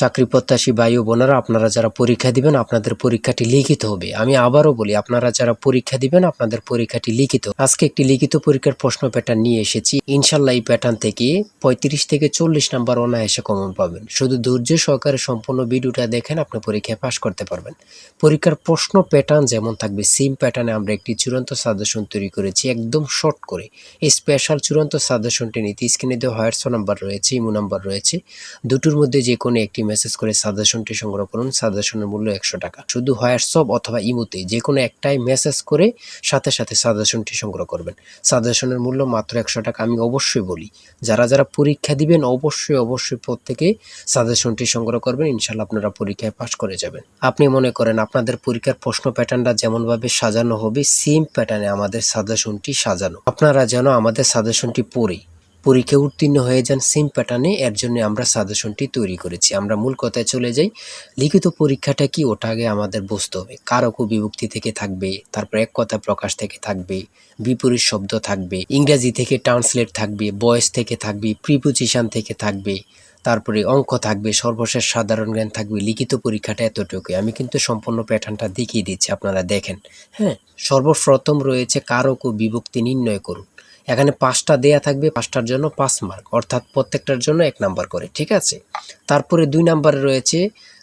চাকরি প্রত্যাশী ভাই ও বোনেরা, আপনারা যারা পরীক্ষা দিবেন আপনাদের পরীক্ষাটি লিখিত হবে। আমি আবারও বলি, আপনারা যারা পরীক্ষা দিবেন আপনাদের পরীক্ষাটি লিখিত। আজকে একটি লিখিত পরীক্ষার প্রশ্ন প্যাটার্ন নিয়ে এসেছি। ইনশাল্লাহ এই প্যাটার্ন থেকে 35 থেকে 40 নাম্বার অনায়াসে কমন পাবেন। শুধু ধৈর্য সহকারে সম্পূর্ণ ভিডিওটা দেখেন, আপনি পরীক্ষায় পাশ করতে পারবেন। পরীক্ষার প্রশ্ন প্যাটার্ন যেমন থাকবে সেম প্যাটার্নে আমরা একটি চূড়ান্ত সাজেশন তৈরি করেছি, একদম শর্ট করে। এই স্পেশাল চূড়ান্ত সাজেশনটি নিতে স্ক্রিনে দেওয়া হোয়াটসঅ্যাপ নাম্বার রয়েছে, ইমো নাম্বার রয়েছে, দুটোর মধ্যে যে কোনো একটি মেসেজ করে সাজেশনটি সংগ্রহ করুন। সাজেশনের মূল্য 100 টাকা। শুধু হোয়াটসঅ্যাপ অথবা ইমোতে যে কোনো একটাই মেসেজ করে সাথে সাথে সাজেশনটি সংগ্রহ করবেন। সাজেশনের মূল্য মাত্র 100 টাকা। আমি অবশ্যই বলি, যারা যারা পরীক্ষা দিবেন অবশ্যই প্রত্যেকে সাজেশনটি সংগ্রহ করবেন। ইনশাল্লাহ আপনারা পরীক্ষায় পাশ করে যাবেন। আপনি মনে করেন আপনাদের পরীক্ষার প্রশ্ন প্যাটার্নটা যেমনভাবে সাজানো হবে সেম প্যাটার্নে আমাদের সাজেশনটি সাজানো। আপনারা যেন আমাদের সাজেশনটি পড়ে পরীক্ষা উত্তীর্ণ হয়ে যান সেম প্যাটার্নে, এর জন্য আমরা সাজেশনটি তৈরি করেছি। আমরা মূল কথায় চলে যাই। লিখিত পরীক্ষাটা কি, ওটা আগে আমাদের বুঝতে হবে। কারক ও বিভক্তি থেকে থাকবে, তারপর এক কথা প্রকাশ থেকে থাকবে, বিপরীত শব্দ থাকবে, ইংরেজি থেকে ট্রান্সলেট থাকবে, ভয়েস থেকে থাকবে, প্রিপোজিশন থেকে থাকবে, তারপরে অঙ্ক থাকবে, সর্বশেষ সাধারণ জ্ঞান থাকবে। লিখিত পরীক্ষাটা এতটুকুই। আমি কিন্তু সম্পূর্ণ প্যাটার্নটা দেখিয়ে দিচ্ছি, আপনারা দেখেন। হ্যাঁ, সর্বপ্রথম রয়েছে কারক ও বিভক্তি নির্ণয় করুন। এখানে 5টা দেয়া থাকবে, 5টার জন্য 5 মার্ক, অর্থাৎ প্রত্যেকটার জন্য 1 নাম্বার করে, ঠিক আছে। তারপরে 2 নাম্বারে রয়েছে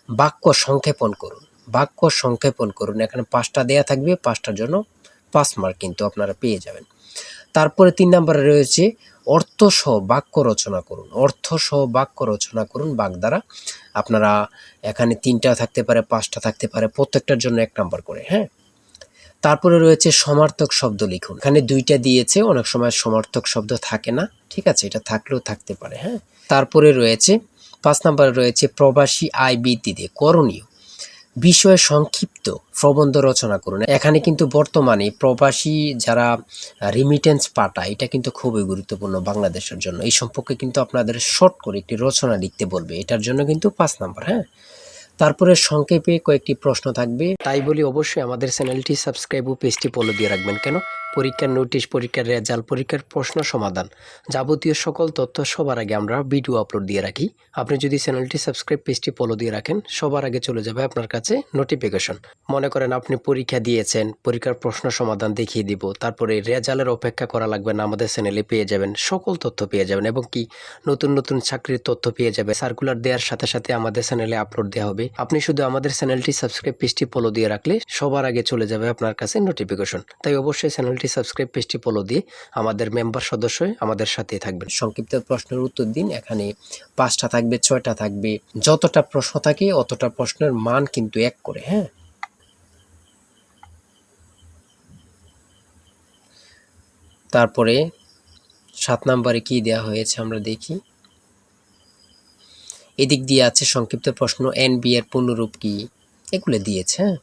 বাক্য সংক্ষেপণ করুন। বাক্য সংক্ষেপণ করুন, এখানে 5টা দেয়া থাকবে, 5টার জন্য 5 মার্ক কিন্তু আপনারা পেয়ে যাবেন। তারপরে 3 নাম্বারে রয়েছে অর্থসহ বাক্য রচনা করুন। অর্থসহ বাক্য রচনা করুন বাক দ্বারা। আপনারা এখানে 3টা থাকতে পারে, 5টা থাকতে পারে, প্রত্যেকটার জন্য 1 নাম্বার করে। হ্যাঁ, তারপরে রয়েছে সমার্থক শব্দ লিখুন। এখানে 2টা দিয়েছে, অনেক সময় সমার্থক শব্দ থাকে না, ঠিক আছে, এটা থাকলেও থাকতে পারে। হ্যাঁ, তারপরে রয়েছে 5 নম্বরে রয়েছে প্রবাসী আয় বৃদ্ধিতে করণীয় বিষয়ে সংক্ষিপ্ত প্রবন্ধ রচনা করুন। এখানে কিন্তু বর্তমানে প্রবাসী যারা রিমিটেন্স পাঠায়, এটা কিন্তু খুবই গুরুত্বপূর্ণ বাংলাদেশের জন্য। এই সম্পর্কে কিন্তু আপনাদের শর্ট করে একটি রচনা লিখতে বলবে, এটার জন্য কিন্তু 5 নাম্বার। হ্যাঁ, তারপরে সংক্ষেপে কয়েকটি প্রশ্ন থাকবে। তাই বলি অবশ্যই আমাদের চ্যানেলটি সাবস্ক্রাইব ও পেজটি ফলো দিয়ে রাখবেন। কেন? পরীক্ষার নোটিশ, পরীক্ষার রেজাল্ট, পরীক্ষার প্রশ্ন সমাধান, যাবতীয় সকল তথ্য সবার আগে আমরা ভিডিও আপলোড দিয়ে রাখি। আপনি যদি চ্যানেলটি সাবস্ক্রাইব, পেজটি ফলো দিয়ে রাখেন, সবার আগে চলে যাবে আপনার কাছে নোটিফিকেশন। মনে করেন আপনি পরীক্ষা দিয়েছেন, পরীক্ষার প্রশ্ন সমাধান দেখিয়ে দিব, তারপরে রেজাল্টের অপেক্ষা করা লাগবে না, আমাদের চ্যানেলে পেয়ে যাবেন, সকল তথ্য পেয়ে যাবেন, এবং কি নতুন নতুন চাকরির তথ্য পেয়ে যাবে। সার্কুলার দেওয়ার সাথে সাথে আমাদের চ্যানেলে আপলোড দেওয়া হবে। আপনি শুধু আমাদের চ্যানেলটি সাবস্ক্রাইব, পেজটি ফলো দিয়ে রাখলে সবার আগে চলে যাবে আপনার কাছে নোটিফিকেশন। তাই অবশ্যই চ্যানেলটি সাবস্ক্রাইব, পেজটি ফলো দিয়ে আমাদের মেম্বার সদস্য হয়ে আমাদের সাথেই থাকবেন। সংক্ষিপ্ত প্রশ্নের উত্তর দিন। এখানে 5টা থাকবে, 6টা থাকবে, যতটা প্রশ্ন থাকে অতটা প্রশ্নের মান কিন্তু 1 করে। হ্যাঁ, তারপরে 7 নম্বরে কি দেওয়া হয়েছে আমরা দেখি। এদিক দিয়ে আছে সংক্ষিপ্ত প্রশ্ন, এনবি এর পূর্ণরূপ কি, এগুলো দিয়েছে। হ্যাঁ,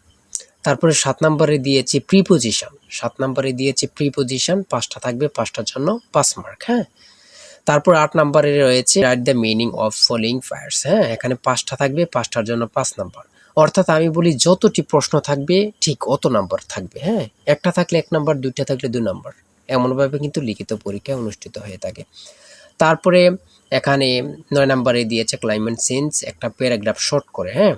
তারপরে 7 নম্বরে দিয়েছে প্রিপোজিশন। 7 নম্বরে দিয়েছে প্রিপোজিশন, 5টা থাকবে, 5টার জন্য 5 মার্ক। হ্যাঁ, তারপর 8 নম্বরে রয়েছে write the meaning of following fires. হ্যাঁ, এখানে 5টা থাকবে, 5টার জন্য 5 নাম্বার। অর্থাৎ আমি বলি যতটি প্রশ্ন থাকবে ঠিক অত নাম্বার থাকবে। হ্যাঁ, একটা থাকলে 1 নাম্বার, 2টা থাকলে 2 নাম্বার, এমনভাবে কিন্তু লিখিত পরীক্ষা অনুষ্ঠিত হয়ে থাকে। তারপরে এখানে 9 নম্বরে দিয়েছে ক্লাইমেট চেঞ্জ, একটা প্যারাগ্রাফ শর্ট করে। হ্যাঁ,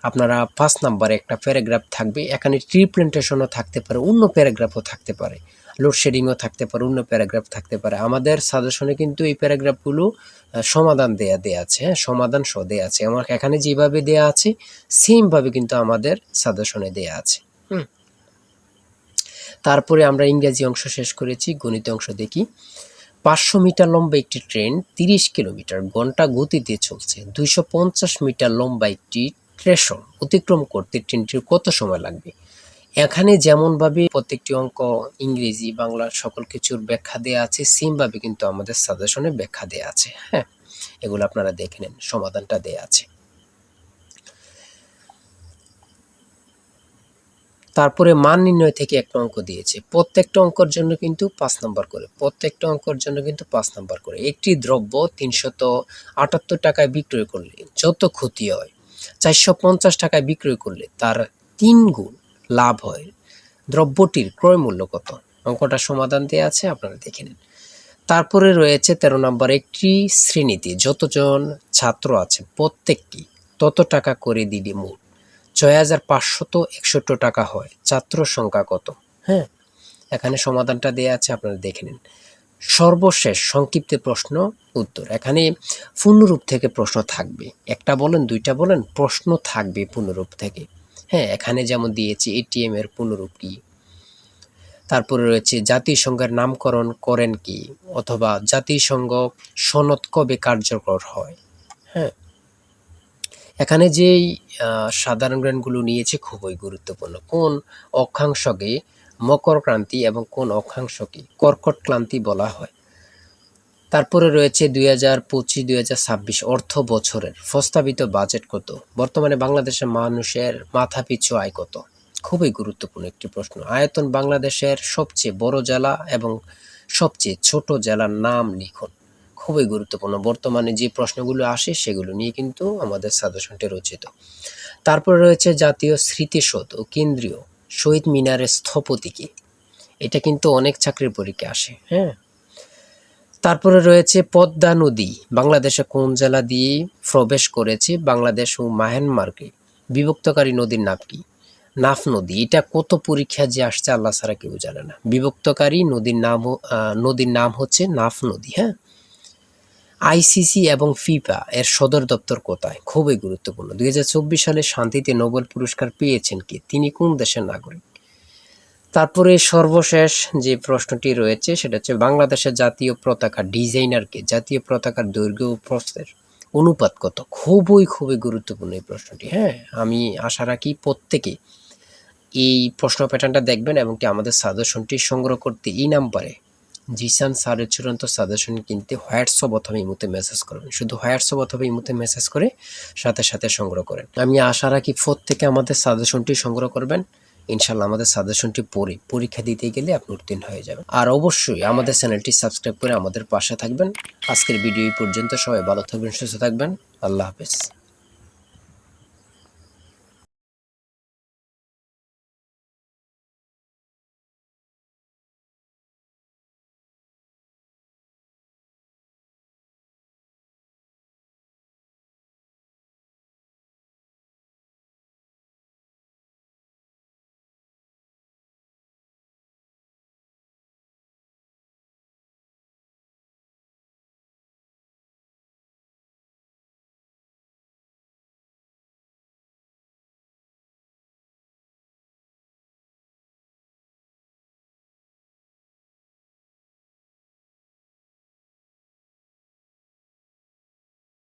আপনারা 5 নম্বরে একটা প্যারাগ্রাফ থাকবে, এখানে ট্রি প্ল্যান্টেশনও থাকতে পারে, অন্য প্যারাগ্রাফও থাকতে পারে, লোডশেডিংও থাকতে পারে, অন্য প্যারাগ্রাফ থাকতে পারে। আমাদের সাজেশনে কিন্তু এই প্যারাগ্রাফগুলো সমাধান দেয়া আছে। হ্যাঁ, সমাধান সহ দেয়া আছে। আমার এখানে যেভাবে দেয়া আছে সেমভাবে কিন্তু আমাদের সাজেশনে দেয়া আছে। তারপরে আমরা ইংরেজি অংশ শেষ করেছি, গণিত অংশ দেখি। 500 মিটার লম্বা একটি ট্রেন 30 কিলোমিটার ঘন্টা গতিতে চলছে। 250 মিটার লম্বা একটি স্টেশন অতিক্রম করতে ট্রেনটির কত সময় লাগবে? এখানে যেমনভাবে প্রত্যেকটি অঙ্ক ইংরেজি, বাংলা সকল কিছুর ব্যাখ্যা দেওয়া আছে, সেমভাবে কিন্তু আমাদের সাজেশনে ব্যাখ্যা দেওয়া আছে। হ্যাঁ, এগুলো আপনারা দেখে নেন, সমাধানটা দেওয়া আছে। তারপরে মান নির্ণয় থেকে একটা অঙ্ক দিয়েছে। প্রত্যেকটা অঙ্কের জন্য কিন্তু 5 নাম্বার করে। প্রত্যেকটা অঙ্কের জন্য কিন্তু 5 নাম্বার করে। একটি দ্রব্য 378 টাকায় বিক্রয় করলে যত ক্ষতি হয়, 450 টাকায় বিক্রয় করলে তার 3 গুণ লাভ হয়। দ্রব্যটির ক্রয় মূল্য কত? অঙ্কটা সমাধান দেওয়া আছে, আপনারা দেখে নিন। তারপরে রয়েছে 13 নম্বর, একটি শ্রেণীতে যতজন ছাত্র আছে প্রত্যেকটি তত টাকা করে দিলে মোট ৬,৫৬১ টাকা হয়। ছাত্র সংখ্যা কত? হ্যাঁ, এখানে সমাধানটা দেয়া আছে, আপনারা দেখে নিন। সর্বশেষ সংক্ষিপ্ত প্রশ্ন উত্তর। এখানে পূর্ণরূপ থেকে প্রশ্ন থাকবে, একটা বলেন দুইটা বলেন, প্রশ্ন থাকবে পূর্ণরূপ থেকে। হ্যাঁ, এখানে যেমন দিয়েছি এটিএম এর পূর্ণরূপ কি, তারপরে রয়েছে জাতিসংঘের নামকরণ করেন কি, অথবা জাতিসংঘ সনদ কবে কার্যকর হয়। হ্যাঁ, এখানে যেই সাধারণ জ্ঞানগুলো নিয়েছে খুবই গুরুত্বপূর্ণ। কোন অক্ষাংশকে মকর ক্রান্তি এবং কোন অক্ষাংশকে কর্কট ক্রান্তি বলা হয়। তারপরে রয়েছে 2025-2026 অর্থ বছরের প্রস্তাবিত বাজেট কত। বর্তমানে বাংলাদেশের মানুষের মাথাপিছু আয় কত। খুবই গুরুত্বপূর্ণ একটি প্রশ্ন। আয়তন বাংলাদেশের সবচেয়ে বড় জেলা এবং সবচেয়ে ছোট জেলার নাম লিখুন। খুবই গুরুত্বপূর্ণ। বর্তমানে যে প্রশ্নগুলো আসে সেগুলো নিয়ে কিন্তু আমাদের সাজেশনটি রচিত। তারপরে রয়েছে জাতীয় স্মৃতিসৌধ ও কেন্দ্রীয় শহীদ মিনারের স্থপতি কে। এটা কিন্তু অনেক চাকরির পরীক্ষা আসে। হ্যাঁ, তারপরে রয়েছে পদ্মা নদী বাংলাদেশে কোন জেলা দিয়ে প্রবেশ করেছে। বাংলাদেশ ও মায়ানমারকে বিভক্তকারী নদীর নাম কি? নাফ নদী। এটা কত পরীক্ষা যে আসছে আল্লাহ ছাড়া কেউ জানে না। বিভক্তকারী নদীর নাম হচ্ছে নাফ নদী। হ্যাঁ, আইসিসি এবং ফিফা এর সদর দপ্তর কোথায়? খুবই গুরুত্বপূর্ণ। 2024 সালে শান্তিতে নোবেল পুরস্কার পেয়েছেন কে? তিনি কোন দেশের নাগরিক? তারপরে সর্বশেষ যে প্রশ্নটি রয়েছে সেটা হচ্ছে বাংলাদেশের জাতীয় পতাকা ডিজাইনারকে। জাতীয় পতাকার দৈর্ঘ্য ও প্রস্থের অনুপাত কত? খুবই গুরুত্বপূর্ণ এই প্রশ্নটি। হ্যাঁ, আমি আশা রাখি প্রত্যেকে এই প্রশ্ন প্যাটার্নটা দেখবেন এবং কি আমাদের সাজেশনটি সংগ্রহ করতে এই নাম্বারে জিসান স্যারের চূড়ান্ত সাজেশন কিনতে হোয়াটসঅ্যাপ অথবা ইমোতে মেসেজ করবেন। শুধু হোয়াটসঅ্যাপ অথবা ইমোতে মেসেজ করে সাথে সংগ্রহ করেন। আমি আশা রাখি প্রত্যেকে আমাদের সাজেশনটি সংগ্রহ করবেন। ইনশাল্লাহ আমাদের সাজেশনটি পড়ে পরীক্ষা দিতে গেলে আপনি উত্তীর্ণ হয়ে যাবেন। আর অবশ্যই আমাদের চ্যানেলটি সাবস্ক্রাইব করে আমাদের পাশে থাকবেন। আজকের ভিডিও এই পর্যন্ত। সবাই ভালো থাকবেন, সুস্থ থাকবেন। আল্লাহ হাফেজ।